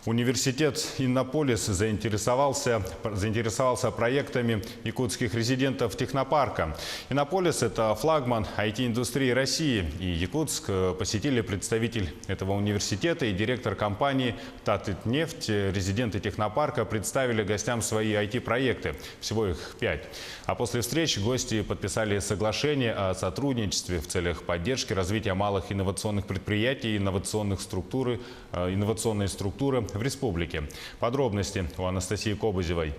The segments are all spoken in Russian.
Университет «Иннополис» заинтересовался проектами якутских резидентов технопарка. «Иннополис» – это флагман IT-индустрии России. И Якутск посетили представитель этого университета и директор компании «Татнефть». Резиденты технопарка представили гостям свои IT-проекты. Всего их 5. А после встреч гости подписали соглашение о сотрудничестве в целях поддержки развития малых инновационных предприятий и инновационной структуры в республике. Подробности у Анастасии Кобызевой.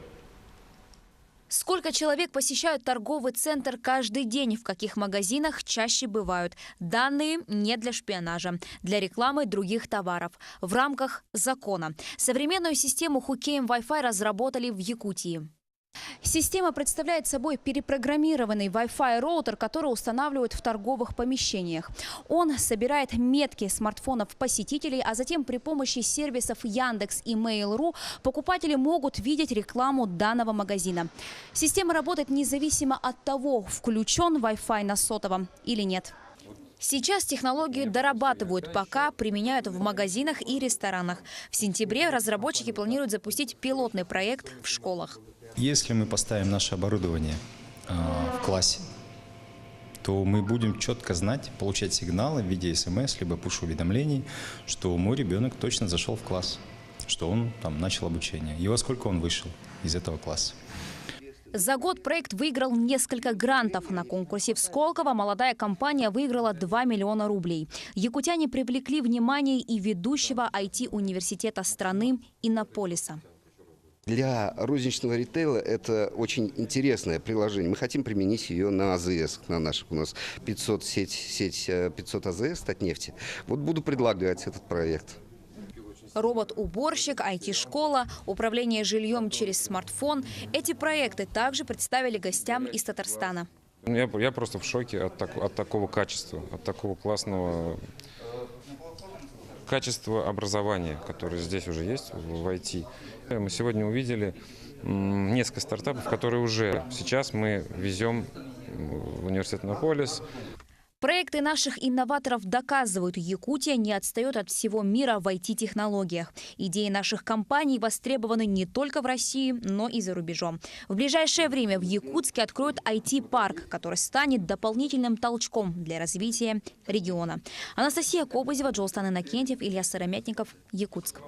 Сколько человек посещают торговый центр каждый день, в каких магазинах чаще бывают? Данные не для шпионажа, для рекламы других товаров. В рамках закона. Современную систему Хукейм Wi-Fi разработали в Якутии. Система представляет собой перепрограммированный Wi-Fi роутер, который устанавливают в торговых помещениях. Он собирает метки смартфонов посетителей, а затем при помощи сервисов Яндекс и Mail.ru покупатели могут видеть рекламу данного магазина. Система работает независимо от того, включен Wi-Fi на сотовом или нет. Сейчас технологию дорабатывают, пока применяют в магазинах и ресторанах. В сентябре разработчики планируют запустить пилотный проект в школах. Если мы поставим наше оборудование в классе, то мы будем четко знать, получать сигналы в виде СМС, либо пуш-уведомлений, что мой ребенок точно зашел в класс, что он там начал обучение, и во сколько он вышел из этого класса. За год проект выиграл несколько грантов. На конкурсе в Сколково молодая компания выиграла 2 миллиона рублей. Якутяне привлекли внимание и ведущего IT-университета страны Иннополиса. Для розничного ритейла это очень интересное приложение. Мы хотим применить ее на АЗС, на наших. У нас 500 сеть 500 АЗС Татнефти. Вот буду предлагать этот проект. Робот-уборщик, IT-школа, управление жильем через смартфон. Эти проекты также представили гостям из Татарстана. Я просто в шоке от такого качества, от такого классного качества образования, которое здесь уже есть в IT. Мы сегодня увидели несколько стартапов, которые уже сейчас мы везем в университет «Иннополис». Проекты наших инноваторов доказывают, Якутия не отстает от всего мира в IT-технологиях. Идеи наших компаний востребованы не только в России, но и за рубежом. В ближайшее время в Якутске откроют IT-парк, который станет дополнительным толчком для развития региона. Анастасия Кобызева, Джолстан Иннокентьев, Илья Сыромятников, Якутск.